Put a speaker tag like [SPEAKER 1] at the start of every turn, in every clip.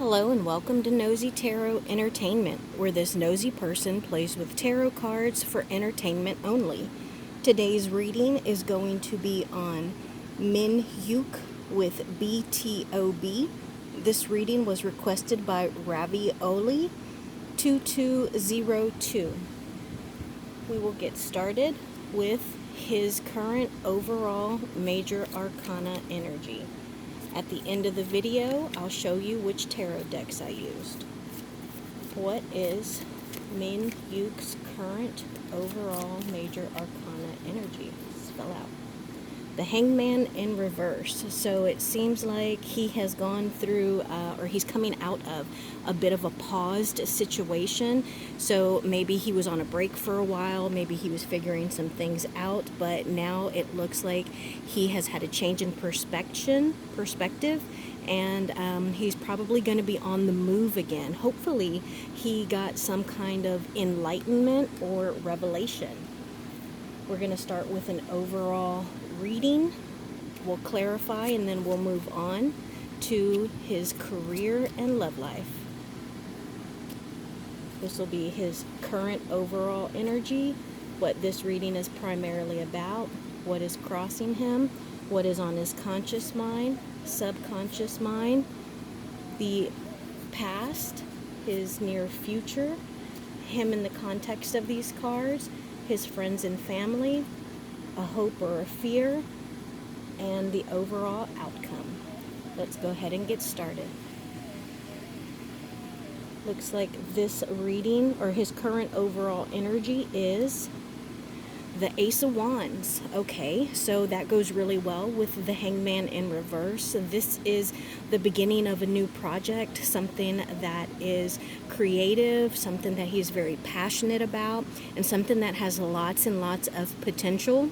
[SPEAKER 1] Hello and welcome to Nosy Tarot Entertainment, where this nosy person plays with tarot cards for entertainment only. Today's reading is going to be on Minhyuk with BTOB. This reading was requested by Ravioli 2202. We will get started with his current overall major arcana energy. At the end of the video, I'll show you which tarot decks I used. What is Min Hyuk's current overall major arcana energy? Spell out. The Hangman in reverse. So it seems like he has gone through, or he's coming out of a bit of a paused situation. So maybe he was on a break for a while, maybe he was figuring some things out, but now it looks like he has had a change in perspective, and he's probably going to be on the move again. Hopefully he got some kind of enlightenment or revelation. We're going to start with an overall reading. We'll clarify and then we'll move on to his career and love life. This will be his current overall energy, what this reading is primarily about, what is crossing him, what is on his conscious mind, subconscious mind, the past, his near future, him in the context of these cards, his friends and family, a hope or a fear, and the overall outcome. Let's go ahead and get started. Looks like this reading, or his current overall energy, is the Ace of Wands. Okay, so that goes really well with the Hangman in reverse. This is the beginning of a new project, something that is creative, something that he's very passionate about, and something that has lots and lots of potential.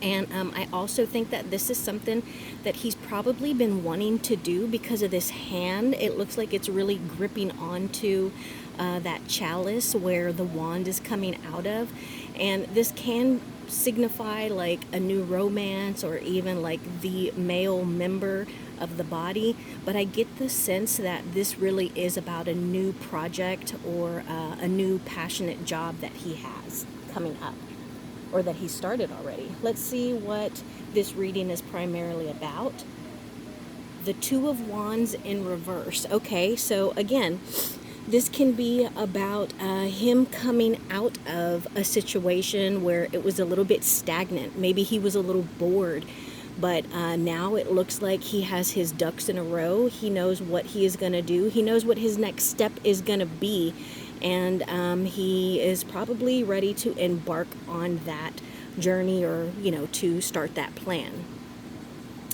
[SPEAKER 1] And I also think that this is something that he's probably been wanting to do because of this hand. It looks like it's really gripping onto that chalice where the wand is coming out of. And this can signify like a new romance or even like the male member of the body. But I get the sense that this really is about a new project or a new passionate job that he has coming up, or that he started already. Let's see what this reading is primarily about. The Two of Wands in reverse. Okay, so again, this can be about him coming out of a situation where it was a little bit stagnant. Maybe he was a little bored, but now it looks like he has his ducks in a row. He knows what he is going to do. He knows what his next step is going to be. And he is probably ready to embark on that journey, or, to start that plan.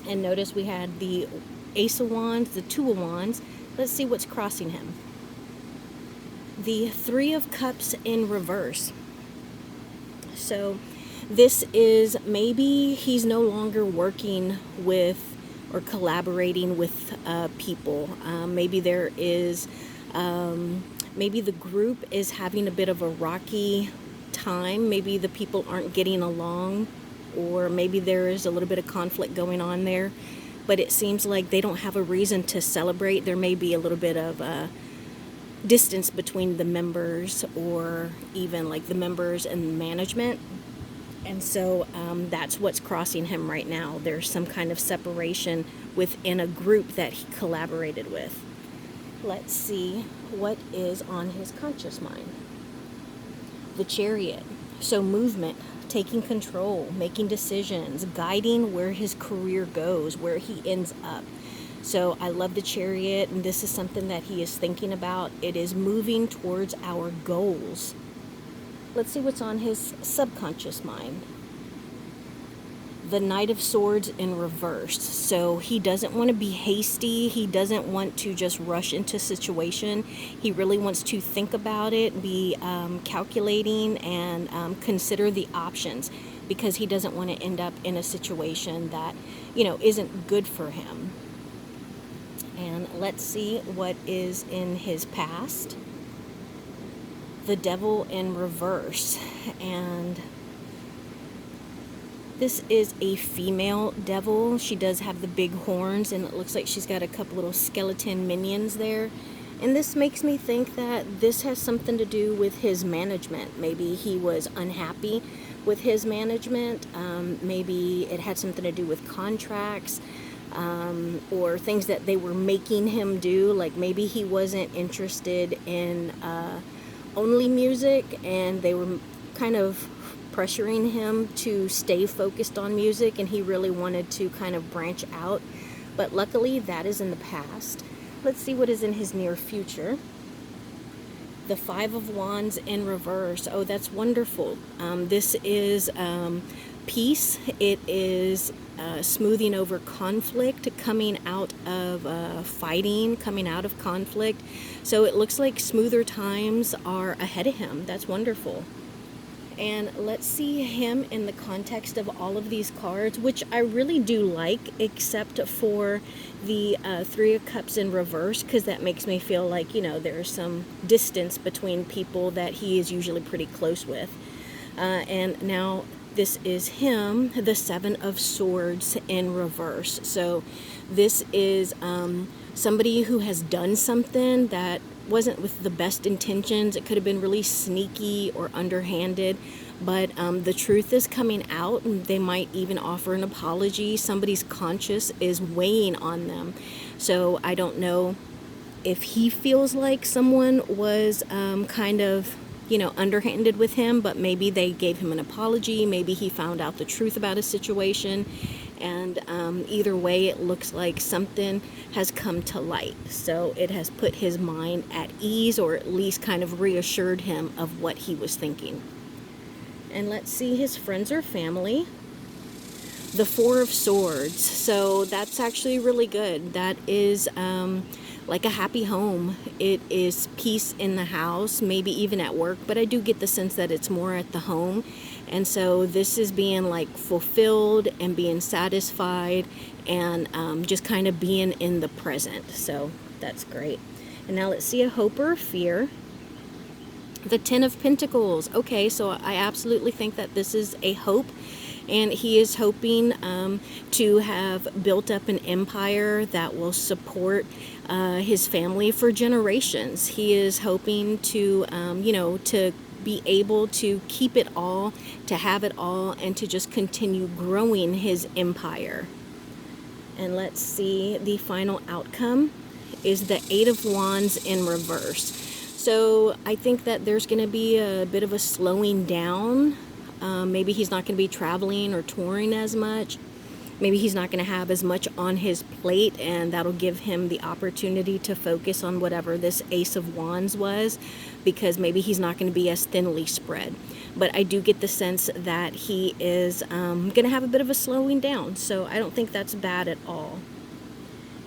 [SPEAKER 1] And notice we had the Ace of Wands, the Two of Wands. Let's see what's crossing him. The Three of Cups in reverse. So this is maybe he's no longer working with or collaborating with people. Maybe there is... maybe the group is having a bit of a rocky time. Maybe the people aren't getting along, or maybe there is a little bit of conflict going on there. But it seems like they don't have a reason to celebrate. There may be a little bit of distance between the members, or even like the members and management. And so that's what's crossing him right now. There's some kind of separation within a group that he collaborated with. Let's see what is on his conscious mind. The Chariot. So movement, taking control, making decisions, guiding where his career goes, where he ends up. So I love the Chariot, and this is something that he is thinking about. It is moving towards our goals. Let's see what's on his subconscious mind. The Knight of Swords in reverse. So he doesn't want to be hasty. He doesn't want to just rush into situation. He really wants to think about it, be calculating, and consider the options, because he doesn't want to end up in a situation that, isn't good for him. And let's see what is in his past. The Devil in reverse. And This is a female devil. She does have the big horns, and it looks like she's got a couple little skeleton minions there. And this makes me think that this has something to do with his management. Maybe he was unhappy with his management. Maybe it had something to do with contracts, or things that they were making him do. Like maybe he wasn't interested in only music, and they were kind of pressuring him to stay focused on music, and he really wanted to kind of branch out. But luckily that is in the past. Let's see what is in his near future. The Five of Wands in reverse. Oh, that's wonderful. This is peace. It is smoothing over conflict, coming out of fighting, coming out of conflict. So it looks like smoother times are ahead of him. That's wonderful. And let's see him in the context of all of these cards, which I really do like, except for the Three of Cups in reverse, because that makes me feel like, you know, there's some distance between people that he is usually pretty close with. And now this is him, the Seven of Swords in reverse. So this is somebody who has done something that wasn't with the best intentions. It could have been really sneaky or underhanded, but the truth is coming out, and they might even offer an apology. Somebody's conscience is weighing on them. So I don't know if he feels like someone was kind of, you know, underhanded with him, but maybe they gave him an apology. Maybe he found out the truth about his situation. And either way, it looks like something has come to light. So it has put his mind at ease, or at least kind of reassured him of what he was thinking. And let's see his friends or family. The Four of Swords. So that's actually really good. That is like a happy home. It is peace in the house, maybe even at work, but I do get the sense that it's more at the home. And so this is being like fulfilled and being satisfied, and just kind of being in the present. So that's great. And now let's see a hope or a fear. The Ten of Pentacles. Okay, so I absolutely think that this is a hope. And he is hoping to have built up an empire that will support his family for generations. He is hoping to, you know, to be able to keep it all, to have it all, and to just continue growing his empire. And let's see, the final outcome is the Eight of Wands in reverse. So I think that there's going to be a bit of a slowing down. Maybe he's not going to be traveling or touring as much. Maybe he's not going to have as much on his plate, and that'll give him the opportunity to focus on whatever this Ace of Wands was, because maybe he's not going to be as thinly spread. But I do get the sense that he is going to have a bit of a slowing down, so I don't think that's bad at all.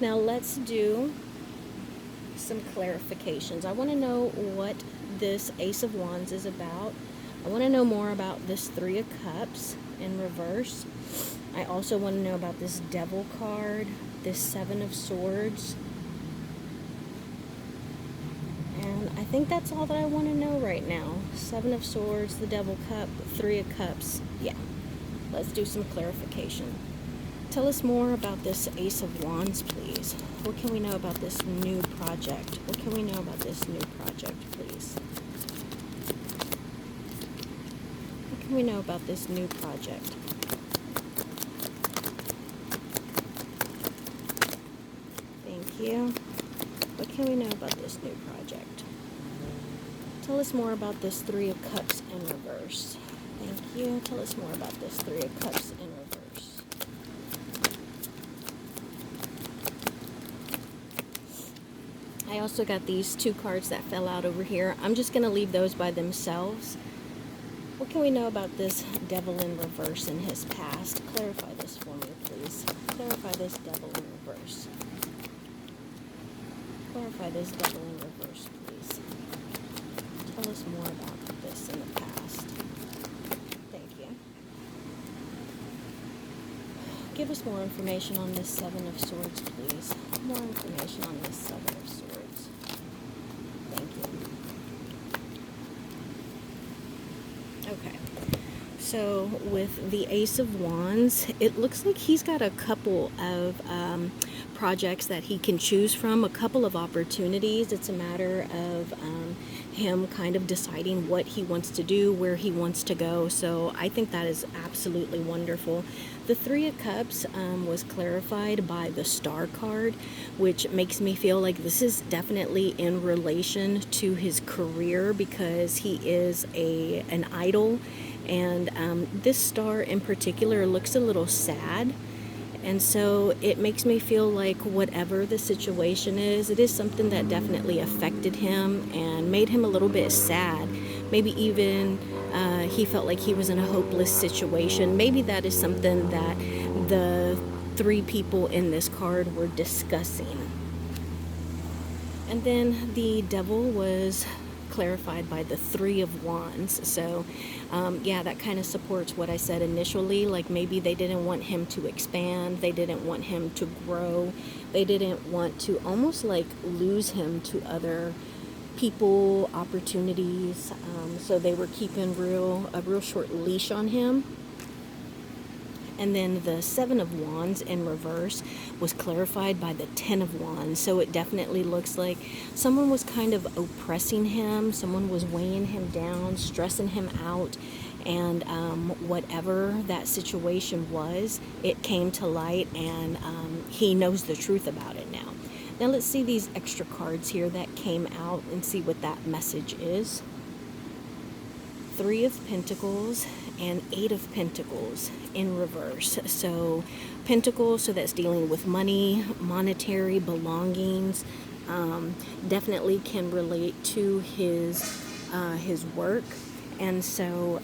[SPEAKER 1] Now let's do some clarifications. I want to know what this Ace of Wands is about. I want to know more about this Three of Cups in reverse. I also want to know about this Devil card, this Seven of Swords. And I think that's all that I want to know right now. Seven of Swords, the Devil Cup, Three of Cups. Yeah, let's do some clarification. Tell us more about this Ace of Wands, please. What can we know about this new project? What can we know about this new project, please? What can we know about this new project? Thank you. What can we know about this new project? Tell us more about this Three of Cups in reverse. Thank you. Tell us more about this Three of Cups in reverse. I also got these two cards that fell out over here. I'm just going to leave those by themselves. What can we know about this Devil in reverse in his past? Clarify this for me, please. Clarify this Devil in reverse. Clarify this Devil in reverse, please. Tell us more about this in the past. Thank you. Give us more information on this Seven of Swords, please. More information on this Seven of Swords. Thank you. Okay. So with the Ace of Wands, it looks like he's got a couple of projects that he can choose from, a couple of opportunities. It's a matter of him kind of deciding what he wants to do, where he wants to go. So I think that is absolutely wonderful. The Three of Cups was clarified by the Star card, which makes me feel like this is definitely in relation to his career, because he is an idol. And this star in particular looks a little sad. And so it makes me feel like whatever the situation is, it is something that definitely affected him and made him a little bit sad. Maybe even he felt like he was in a hopeless situation. Maybe that is something that the three people in this card were discussing. And then the Devil was clarified by the Three of Wands. So yeah, that kind of supports what I said initially. Like maybe they didn't want him to expand, they didn't want him to grow, they didn't want to almost like lose him to other people, opportunities. So they were keeping a real short leash on him. And then the Seven of Wands in reverse was clarified by the Ten of Wands. So it definitely looks like someone was kind of oppressing him. Someone was weighing him down, stressing him out. And whatever that situation was, it came to light, and he knows the truth about it now. Now let's see these extra cards here that came out and see what that message is. Three of Pentacles and Eight of Pentacles in reverse. So Pentacles, so that's dealing with money, monetary belongings, definitely can relate to his work. And so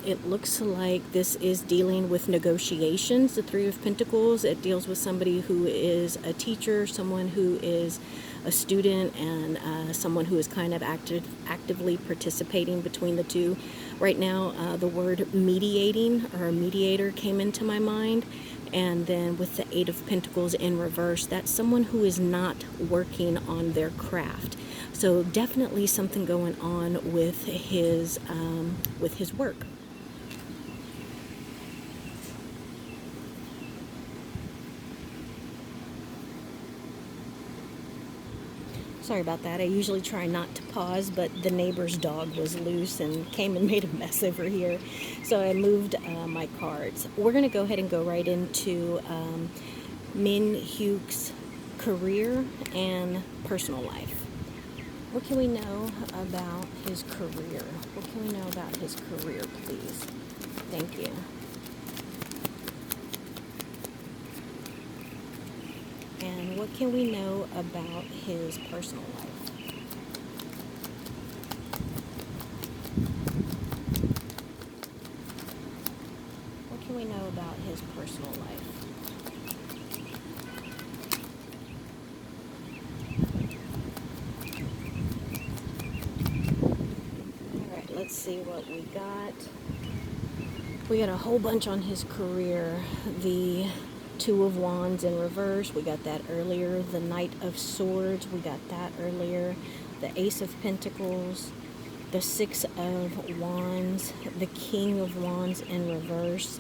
[SPEAKER 1] it looks like this is dealing with negotiations. The Three of Pentacles, it deals with somebody who is a teacher, someone who is a student, and someone who is kind of actively participating between the two. Right now, the word mediating or mediator came into my mind. And then with the Eight of Pentacles in reverse, that's someone who is not working on their craft. So definitely something going on with his work. Sorry about that. I usually try not to pause, but the neighbor's dog was loose and came and made a mess over here. So I moved my cards. We're going to go ahead and go right into Minhyuk's career and personal life. What can we know about his career? What can we know about his career, please? Thank you. And what can we know about his personal life? What can we know about his personal life? All right, let's see what we got. We got a whole bunch on his career. The Two of Wands in reverse, we got that earlier. The Knight of Swords, we got that earlier. The Ace of Pentacles, the Six of Wands, the King of Wands in reverse,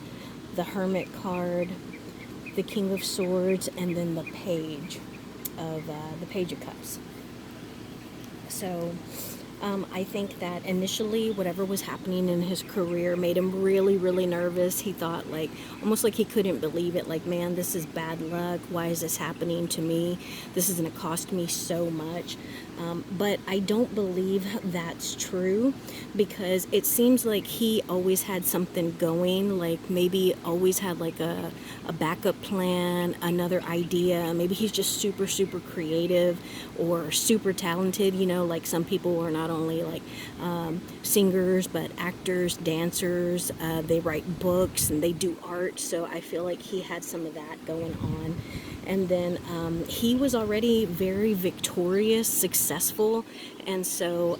[SPEAKER 1] the Hermit card, the King of Swords, and then the Page of Cups. So I think that initially whatever was happening in his career made him really, really nervous. He thought almost like he couldn't believe it. Like, man, this is bad luck. Why is this happening to me? This is going to cost me so much. But I don't believe that's true, because it seems like he always had something going, like maybe always had like a backup plan, another idea. Maybe he's just super, super creative or super talented. Like some people are not only like singers, but actors, dancers. They write books and they do art. So I feel like he had some of that going on. And then he was already very victorious, successful, and so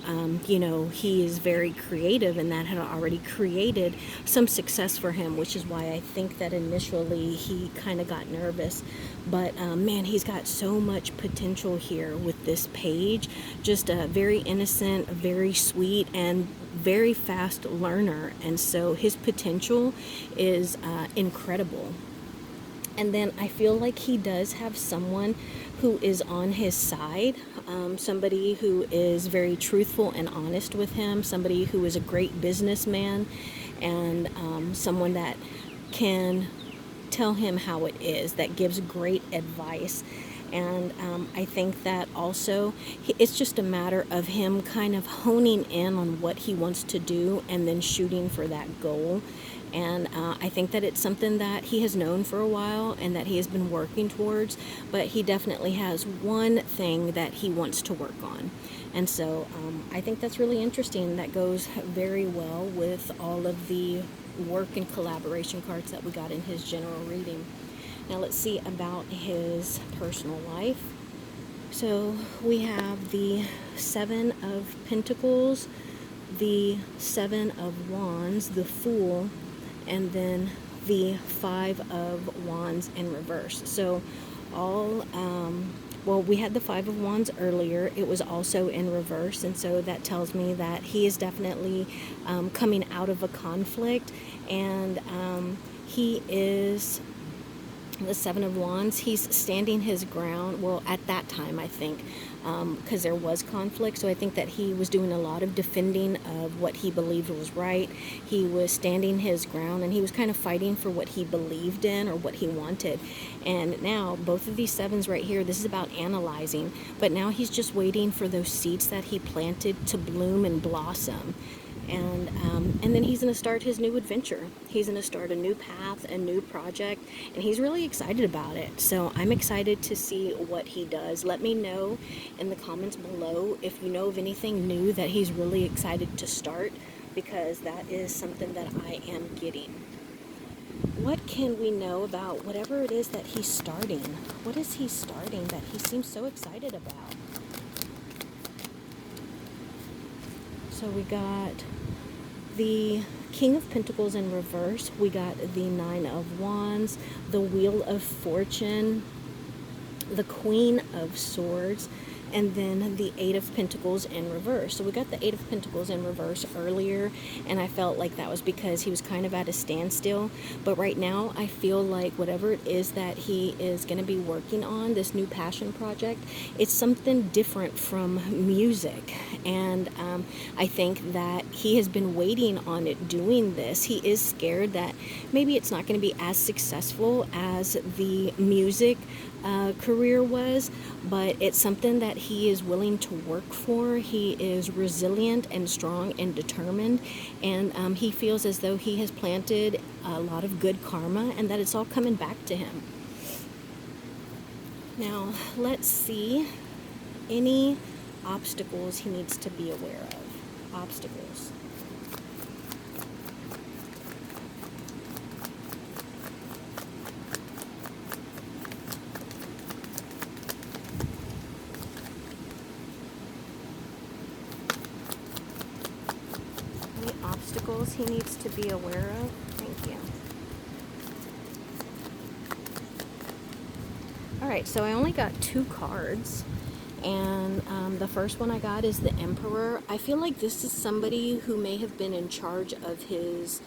[SPEAKER 1] he is very creative, and that had already created some success for him, which is why I think that initially he kind of got nervous. But man, he's got so much potential here with this page. Just a very innocent, very sweet, and very fast learner, and so his potential is incredible. And then I feel like he does have someone who is on his side, somebody who is very truthful and honest with him, somebody who is a great businessman, and someone that can tell him how it is, that gives great advice. And I think that also it's just a matter of him kind of honing in on what he wants to do and then shooting for that goal. And I think that it's something that he has known for a while and that he has been working towards, but he definitely has one thing that he wants to work on. And so I think that's really interesting. That goes very well with all of the work and collaboration cards that we got in his general reading. Now let's see about his personal life. So we have the Seven of Pentacles, the Seven of Wands, the Fool, and then the Five of Wands in reverse. So we had the Five of Wands earlier. It was also in reverse, and so that tells me that he is definitely coming out of a conflict, and he is the Seven of Wands. He's standing his ground. Well, at that time, I think, because there was conflict. So I think that he was doing a lot of defending of what he believed was right. He was standing his ground, and he was kind of fighting for what he believed in or what he wanted. And now both of these sevens right here, this is about analyzing. But now he's just waiting for those seeds that he planted to bloom and blossom. And then he's going to start his new adventure. He's going to start a new path, a new project, and he's really excited about it. So I'm excited to see what he does. Let me know in the comments below if you know of anything new that he's really excited to start, because that is something that I am getting. What can we know about whatever it is that he's starting? What is he starting that he seems so excited about? So we got the King of Pentacles in reverse. We got the Nine of Wands, the Wheel of Fortune, the Queen of Swords, and then the Eight of Pentacles in reverse. So we got the Eight of Pentacles in reverse earlier, and I felt like that was because he was kind of at a standstill. But right now, I feel like whatever it is that he is going to be working on, this new passion project, it's something different from music. And I think that he has been waiting on it doing this. He is scared that maybe it's not going to be as successful as the music career was, but it's something that he is willing to work for. He is resilient and strong and determined, and he feels as though he has planted a lot of good karma and that it's all coming back to him. Now let's see any obstacles he needs to be aware of. Obstacles. Any obstacles he needs to be aware of? Thank you. Alright, so I only got 2 cards. And the first one I got is the Emperor. I feel like this is somebody who may have been in charge of his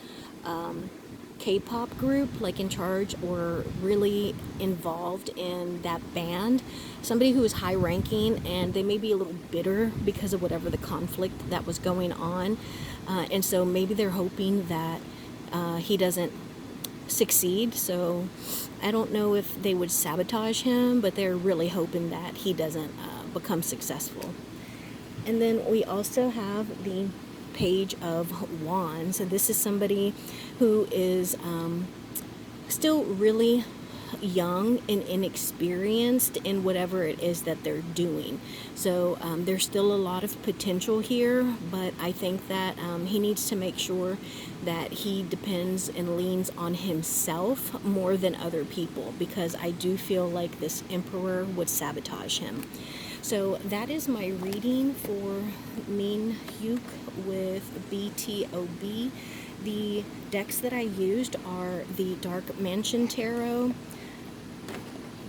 [SPEAKER 1] K-pop group, like in charge or really involved in that band. Somebody who is high ranking, and they may be a little bitter because of whatever the conflict that was going on. And so maybe they're hoping that he doesn't succeed. So I don't know if they would sabotage him, but they're really hoping that he doesn't become successful. And then we also have the Page of Wands, and this is somebody who is still really young and inexperienced in whatever it is that they're doing. So there's still a lot of potential here, but I think that he needs to make sure that he depends and leans on himself more than other people, because I do feel like this Emperor would sabotage him. So that is my reading for Minhyuk with BTOB. The decks that I used are the Dark Mansion Tarot,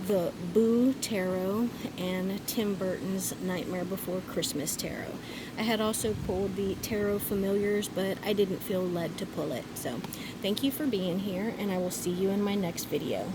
[SPEAKER 1] the Boo Tarot, and Tim Burton's Nightmare Before Christmas Tarot. I had also pulled the Tarot Familiars, but I didn't feel led to pull it. So thank you for being here, and I will see you in my next video.